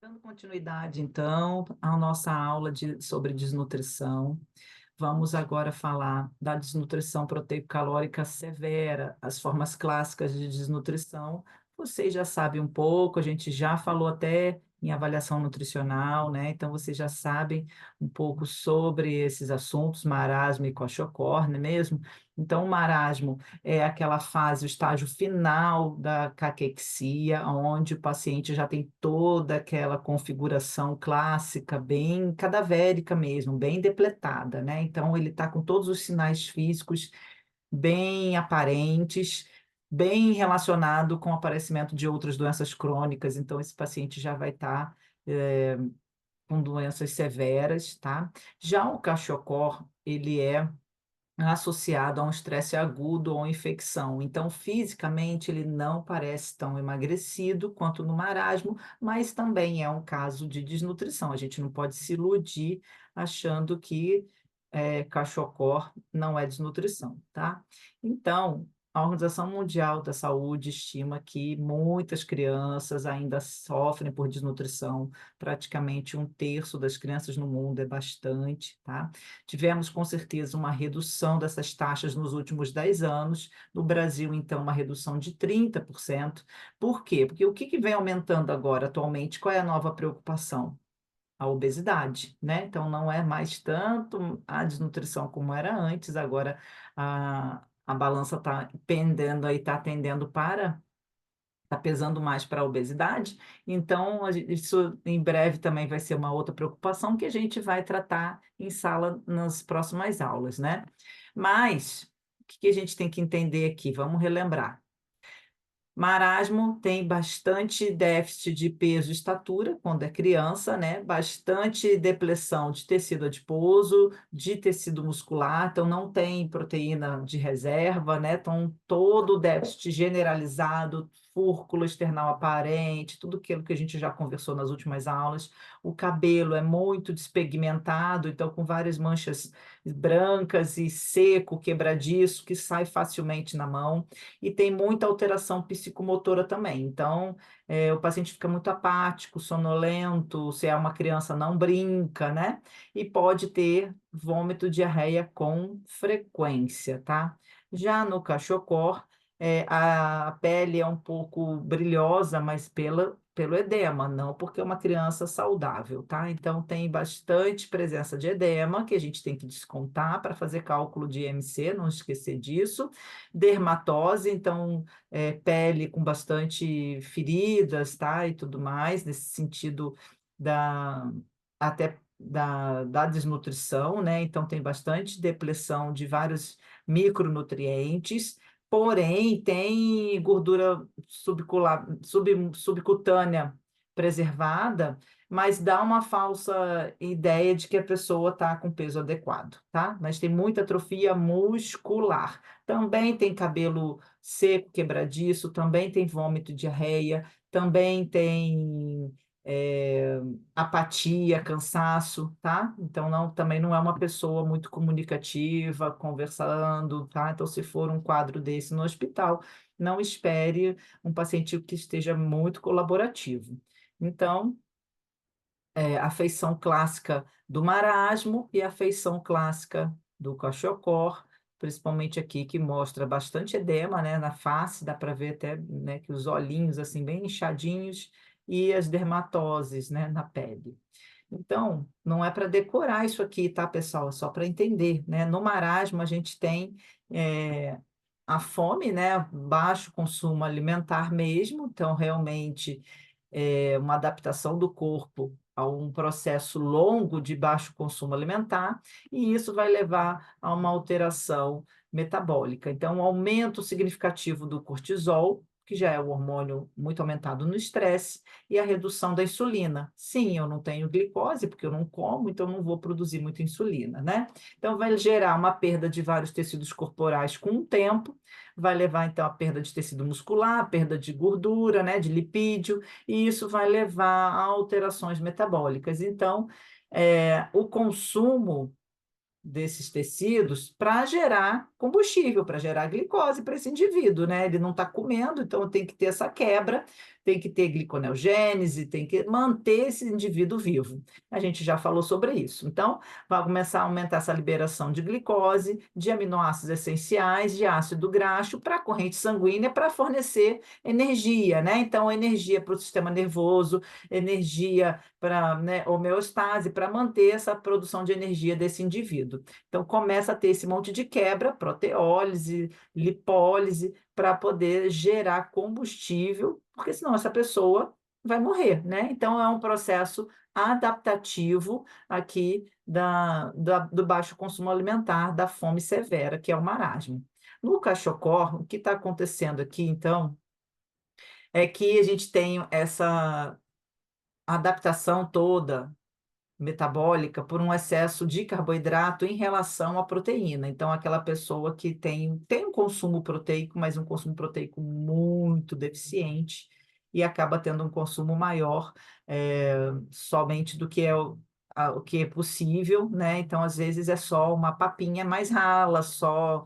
Dando continuidade, então, à nossa aula sobre desnutrição, vamos agora falar da desnutrição proteico-calórica severa, as formas clássicas de desnutrição. Vocês já sabem um pouco, a gente já falou até em avaliação nutricional, né? Então, vocês já sabem um pouco sobre esses assuntos, marasmo e kwashiorkor, não é mesmo? Então, o marasmo é aquela fase, o estágio final da caquexia, onde o paciente já tem toda aquela configuração clássica, bem cadavérica mesmo, bem depletada, né? Então, ele está com todos os sinais físicos bem aparentes, bem relacionado com o aparecimento de outras doenças crônicas. Então, esse paciente já vai estar com doenças severas, tá? Já o cachocor, ele é associado a um estresse agudo ou infecção. Então, fisicamente, ele não parece tão emagrecido quanto no marasmo, mas também é um caso de desnutrição. A gente não pode se iludir achando que cachocor não é desnutrição, tá? Então, a Organização Mundial da Saúde estima que muitas crianças ainda sofrem por desnutrição, praticamente um terço das crianças no mundo, é bastante, tá? Tivemos, com certeza, uma redução dessas taxas nos últimos 10 anos. No Brasil, então, uma redução de 30%. Por quê? Porque o que vem aumentando agora, atualmente? Qual é a nova preocupação? A obesidade, né? Então, não é mais tanto a desnutrição como era antes, agora a balança está pendendo aí, está tendendo para está pesando mais para a obesidade, então isso em breve também vai ser uma outra preocupação que a gente vai tratar em sala nas próximas aulas, né? Mas o que a gente tem que entender aqui? Vamos relembrar. Marasmo tem bastante déficit de peso e estatura quando é criança, né? Bastante depressão de tecido adiposo, de tecido muscular, então não tem proteína de reserva, né? Então todo o déficit generalizado, fúrcula external aparente, tudo aquilo que a gente já conversou nas últimas aulas. O cabelo é muito despigmentado, então com várias manchas brancas e seco, quebradiço, que sai facilmente na mão e tem muita alteração psicomotora também. Então, o paciente fica muito apático, sonolento, se é uma criança não brinca, né? E pode ter vômito, diarreia com frequência, tá? Já no cachocor, a pele é um pouco brilhosa, mas pelo edema, não porque é uma criança saudável, tá? Então, tem bastante presença de edema, que a gente tem que descontar para fazer cálculo de IMC, não esquecer disso. Dermatose, então, pele com bastante feridas, tá? E tudo mais, nesse sentido da até da desnutrição, né? Então, tem bastante depressão de vários micronutrientes, porém, tem gordura subcutânea preservada, mas dá uma falsa ideia de que a pessoa está com peso adequado, tá? Mas tem muita atrofia muscular. Também tem cabelo seco, quebradiço, também tem vômito, diarreia, também tem eh, apatia, cansaço, tá? Então, também não é uma pessoa muito comunicativa, conversando, tá? Então, se for um quadro desse no hospital, não espere um paciente que esteja muito colaborativo. Então, a feição clássica do marasmo e a feição clássica do kwashiorkor, principalmente aqui, que mostra bastante edema, né, na face, dá para ver até, né, que os olhinhos, assim, bem inchadinhos, e as dermatoses, né, na pele. Então, não é para decorar isso aqui, tá, pessoal? É só para entender, né? No marasmo, a gente tem a fome, né? Baixo consumo alimentar mesmo, então, realmente, uma adaptação do corpo a um processo longo de baixo consumo alimentar, e isso vai levar a uma alteração metabólica. Então, um aumento significativo do cortisol, que já é o hormônio muito aumentado no estresse, e a redução da insulina. Sim, eu não tenho glicose, porque eu não como, então não vou produzir muita insulina, né? Então, vai gerar uma perda de vários tecidos corporais com o tempo, vai levar, então, à perda de tecido muscular, perda de gordura, né, de lipídio, e isso vai levar a alterações metabólicas. Então, o consumo desses tecidos para gerar combustível, para gerar glicose para esse indivíduo, né? Ele não está comendo, então tem que ter essa quebra tem que ter gliconeogênese, tem que manter esse indivíduo vivo. A gente já falou sobre isso. Então, vai começar a aumentar essa liberação de glicose, de aminoácidos essenciais, de ácido graxo para a corrente sanguínea para fornecer energia, né? Então, energia para o sistema nervoso, energia para, né, homeostase, para manter essa produção de energia desse indivíduo. Então, começa a ter esse monte de quebra, proteólise, lipólise, para poder gerar combustível, porque senão essa pessoa vai morrer, né? Então, é um processo adaptativo aqui do baixo consumo alimentar, da fome severa, que é o marasmo. No cachocó, o que está acontecendo aqui, então, é que a gente tem essa adaptação toda metabólica por um excesso de carboidrato em relação à proteína. Então, aquela pessoa que tem um consumo proteico, mas um consumo proteico muito deficiente, e acaba tendo um consumo maior somente do que o que é possível, né? Então, às vezes, é só uma papinha mais rala, só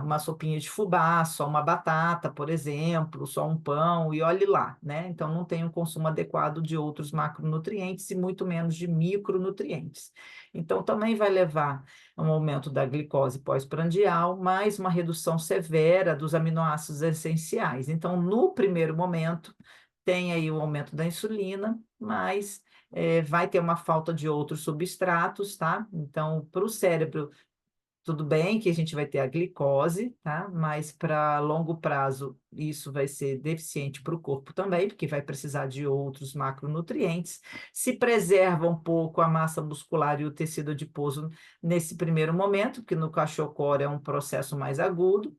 uma sopinha de fubá, só uma batata, por exemplo, só um pão, e olhe lá, né? Então, não tem um consumo adequado de outros macronutrientes e muito menos de micronutrientes. Então, também vai levar a um aumento da glicose pós-prandial, mais uma redução severa dos aminoácidos essenciais. Então, no primeiro momento, tem aí o aumento da insulina, mas vai ter uma falta de outros substratos, tá? Então, para o cérebro tudo bem que a gente vai ter a glicose, tá? Mas para longo prazo isso vai ser deficiente para o corpo também, porque vai precisar de outros macronutrientes. Se preserva um pouco a massa muscular e o tecido adiposo nesse primeiro momento, porque no cachocó é um processo mais agudo,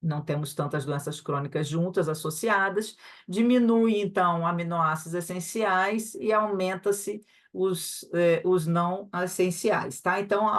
não temos tantas doenças crônicas juntas associadas, diminui então aminoácidos essenciais e aumenta-se os não essenciais, tá? Então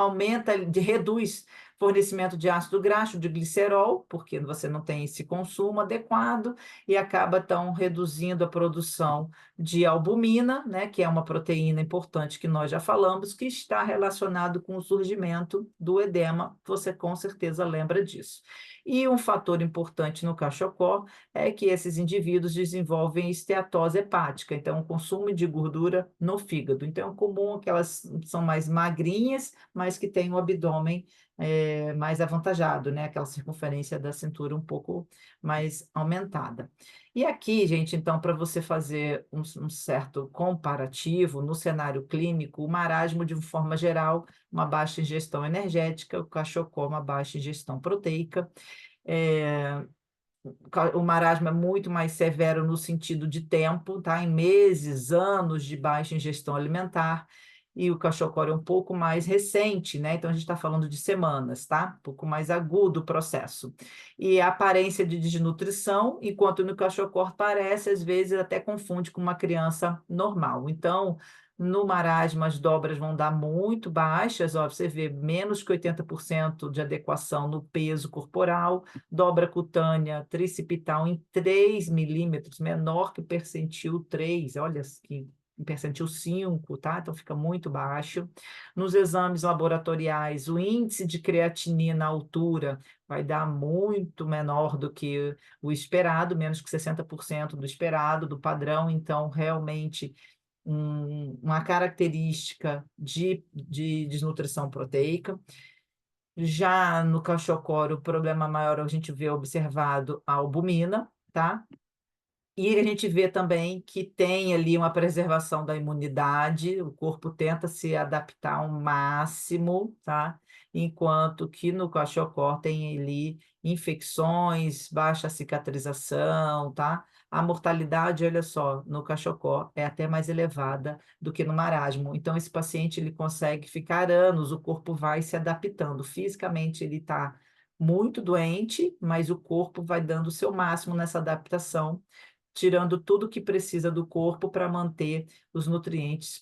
reduz fornecimento de ácido graxo, de glicerol, porque você não tem esse consumo adequado e acaba então reduzindo a produção de albumina, né, que é uma proteína importante que nós já falamos, que está relacionado com o surgimento do edema. Você com certeza lembra disso. E um fator importante no cachocó é que esses indivíduos desenvolvem esteatose hepática, então o consumo de gordura no fígado. Então é comum que elas são mais magrinhas, mas que têm o abdômen mais avantajado, né? Aquela circunferência da cintura um pouco mais aumentada. E aqui, gente, então, para você fazer um certo comparativo no cenário clínico, o marasmo, de forma geral, uma baixa ingestão energética, o cachocó, uma baixa ingestão proteica. É, o marasmo é muito mais severo no sentido de tempo, tá? Em meses, anos de baixa ingestão alimentar, e o cachocó é um pouco mais recente, né? Então a gente está falando de semanas, tá? Um pouco mais agudo o processo. E a aparência de desnutrição, enquanto no cachocó parece, às vezes, até confunde com uma criança normal. Então, no marasmo, as dobras vão dar muito baixas, ó, você vê menos que 80% de adequação no peso corporal, dobra cutânea tricipital em 3 milímetros, menor que o percentil 3, olha que percentil 5, tá? Então fica muito baixo. Nos exames laboratoriais, o índice de creatinina à altura vai dar muito menor do que o esperado, menos que 60% do esperado, do padrão, então realmente uma característica de desnutrição proteica. Já no cachocoro, o problema maior a gente vê observado a albumina, tá? E a gente vê também que tem ali uma preservação da imunidade, o corpo tenta se adaptar ao máximo, tá? Enquanto que no cachocó tem ali infecções, baixa cicatrização, tá? A mortalidade, olha só, no cachocó é até mais elevada do que no marasmo. Então, esse paciente ele consegue ficar anos, o corpo vai se adaptando. Fisicamente, ele está muito doente, mas o corpo vai dando o seu máximo nessa adaptação, tirando tudo que precisa do corpo para manter os nutrientes,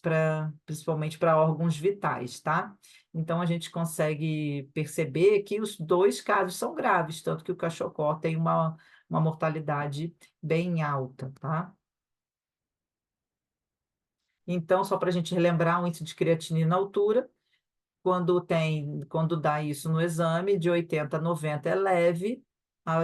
principalmente para órgãos vitais, tá? Então a gente consegue perceber que os dois casos são graves, tanto que o cachocó tem uma mortalidade bem alta, tá? Então, só para a gente relembrar, o índice de creatinina na altura, quando dá isso no exame, de 80 a 90 é leve,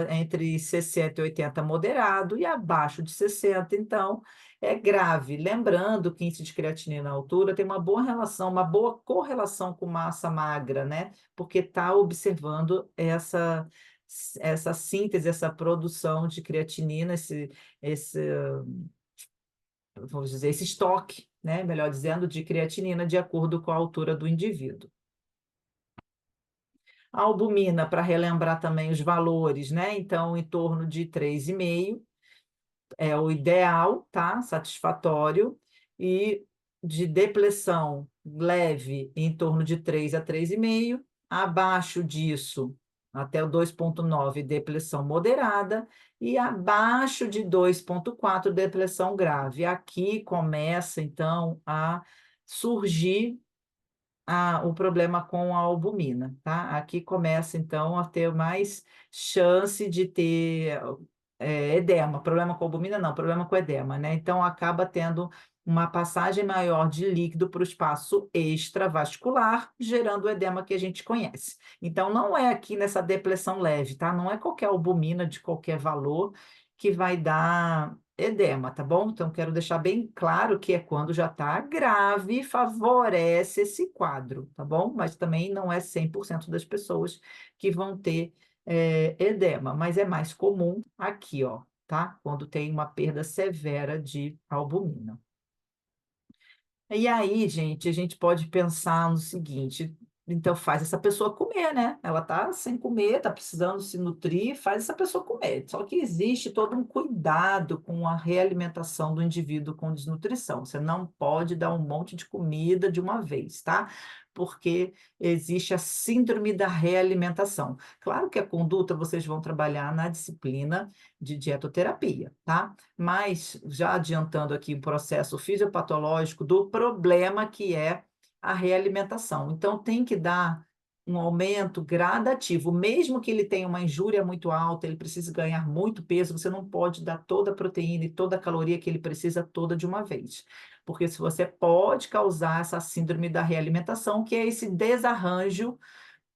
entre 60 e 80 moderado, e abaixo de 60, então, é grave. Lembrando que índice de creatinina à altura tem uma boa relação, uma boa correlação com massa magra, né? Porque está observando essa síntese, essa produção de creatinina, esse, vamos dizer, esse estoque, né? Melhor dizendo, de creatinina de acordo com a altura do indivíduo. A albumina, para relembrar também os valores, né? Então, em torno de 3,5 é o ideal, tá? Satisfatório. E de depressão leve, em torno de 3 a 3,5. Abaixo disso, até o 2,9, depressão moderada. E abaixo de 2,4, depressão grave. Aqui começa, então, a surgir o problema com a albumina, tá? Aqui começa, então, a ter mais chance de ter edema. Problema com albumina, não, problema com edema, né? Então, acaba tendo uma passagem maior de líquido para o espaço extravascular, gerando o edema que a gente conhece. Então, não é aqui nessa depressão leve, tá? Não é qualquer albumina de qualquer valor que vai dar edema, tá bom? Então, quero deixar bem claro que é quando já está grave, favorece esse quadro, tá bom? Mas também não é 100% das pessoas que vão ter edema, mas é mais comum aqui, ó, tá? Quando tem uma perda severa de albumina. E aí, gente, a gente pode pensar no seguinte: então faz essa pessoa comer, né? Ela tá sem comer, tá precisando se nutrir, faz essa pessoa comer. Só que existe todo um cuidado com a realimentação do indivíduo com desnutrição. Você não pode dar um monte de comida de uma vez, tá? Porque existe a síndrome da realimentação. Claro que a conduta vocês vão trabalhar na disciplina de dietoterapia, tá? Mas já adiantando aqui o processo fisiopatológico do problema que é a realimentação. Então, tem que dar um aumento gradativo, mesmo que ele tenha uma injúria muito alta, ele precise ganhar muito peso, você não pode dar toda a proteína e toda a caloria que ele precisa toda de uma vez. Porque se você pode causar essa síndrome da realimentação, que é esse desarranjo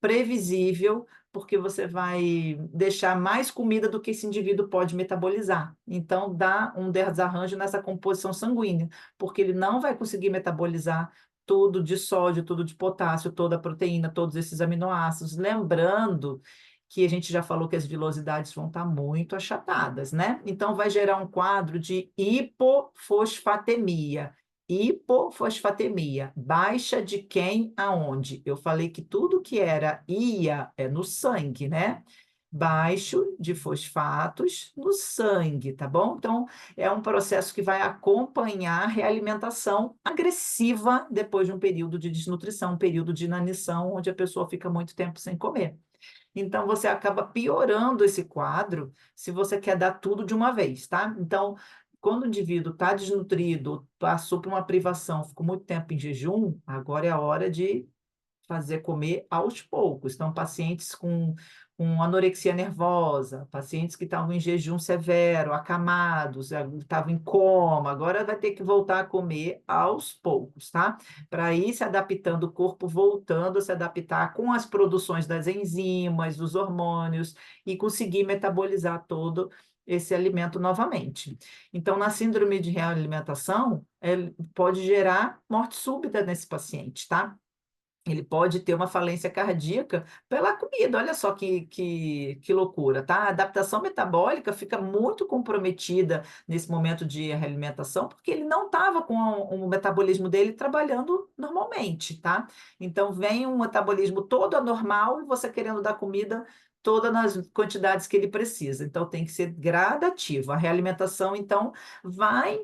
previsível, porque você vai deixar mais comida do que esse indivíduo pode metabolizar. Então, dá um desarranjo nessa composição sanguínea, porque ele não vai conseguir metabolizar tudo de sódio, tudo de potássio, toda a proteína, todos esses aminoácidos. Lembrando que a gente já falou que as vilosidades vão estar muito achatadas, né? Então, vai gerar um quadro de hipofosfatemia. Hipofosfatemia, baixa de quem aonde? Eu falei que tudo que era ia é no sangue, né? Baixo de fosfatos no sangue, tá bom? Então, é um processo que vai acompanhar a realimentação agressiva depois de um período de desnutrição, um período de inanição, onde a pessoa fica muito tempo sem comer. Então, você acaba piorando esse quadro se você quer dar tudo de uma vez, tá? Então, quando o indivíduo está desnutrido, passou por uma privação, ficou muito tempo em jejum, agora é a hora de fazer comer aos poucos. Então, pacientes com anorexia nervosa, pacientes que estavam em jejum severo, acamados, estavam em coma, agora vai ter que voltar a comer aos poucos, tá? Para ir se adaptando, o corpo voltando a se adaptar com as produções das enzimas, dos hormônios e conseguir metabolizar todo esse alimento novamente. Então, na síndrome de realimentação, pode gerar morte súbita nesse paciente, tá? Ele pode ter uma falência cardíaca pela comida. Olha só que loucura, tá? A adaptação metabólica fica muito comprometida nesse momento de realimentação, porque ele não estava com o metabolismo dele trabalhando normalmente, tá? Então, vem um metabolismo todo anormal e você querendo dar comida toda nas quantidades que ele precisa. Então, tem que ser gradativo. A realimentação, então, vai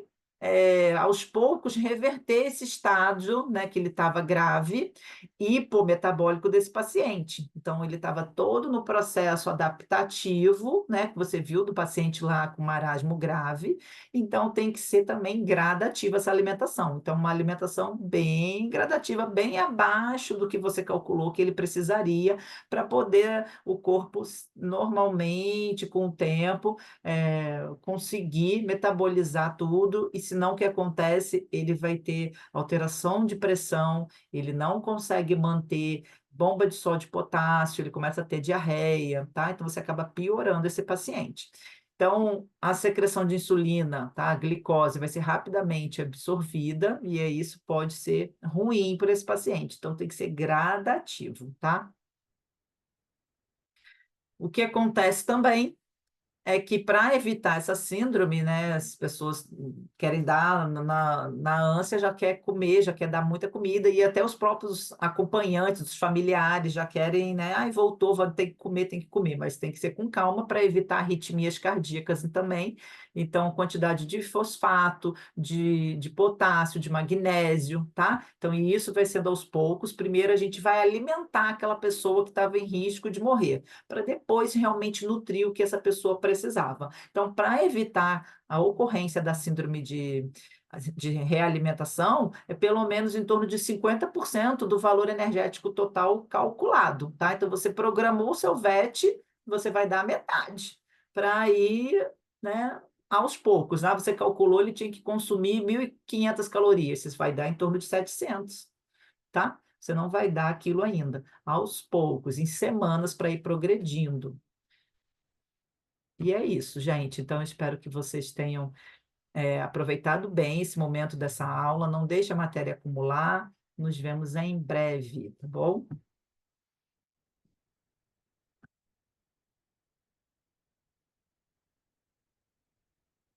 aos poucos reverter esse estágio, né, que ele estava grave, hipometabólico desse paciente. Então, ele estava todo no processo adaptativo, né, que você viu do paciente lá com marasmo grave. Então, tem que ser também gradativa essa alimentação. Então, uma alimentação bem gradativa, bem abaixo do que você calculou que ele precisaria para poder o corpo normalmente, com o tempo, conseguir metabolizar tudo. E senão, o que acontece? Ele vai ter alteração de pressão, ele não consegue manter bomba de sódio e potássio, ele começa a ter diarreia, tá? Então você acaba piorando esse paciente. Então, a secreção de insulina, tá? A glicose vai ser rapidamente absorvida e aí isso pode ser ruim para esse paciente. Então, tem que ser gradativo, tá? O que acontece também é que para evitar essa síndrome, né, as pessoas querem dar na ânsia, já quer comer, já quer dar muita comida, e até os próprios acompanhantes, os familiares já querem, né, ai, voltou, vai ter que tem que comer, mas tem que ser com calma para evitar arritmias cardíacas também. Então, quantidade de fosfato, de potássio, de magnésio, tá? Então, e isso vai sendo aos poucos. Primeiro, a gente vai alimentar aquela pessoa que estava em risco de morrer para depois realmente nutrir o que essa pessoa precisava. Então, para evitar a ocorrência da síndrome de realimentação, é pelo menos em torno de 50% do valor energético total calculado, tá? Então, você programou o seu VET, você vai dar metade, para ir, né, aos poucos, né? Você calculou, ele tinha que consumir 1.500 calorias, você vai dar em torno de 700, tá? Você não vai dar aquilo ainda, aos poucos, em semanas, para ir progredindo. E é isso, gente. Então, eu espero que vocês tenham aproveitado bem esse momento dessa aula. Não deixe a matéria acumular. Nos vemos em breve, tá bom?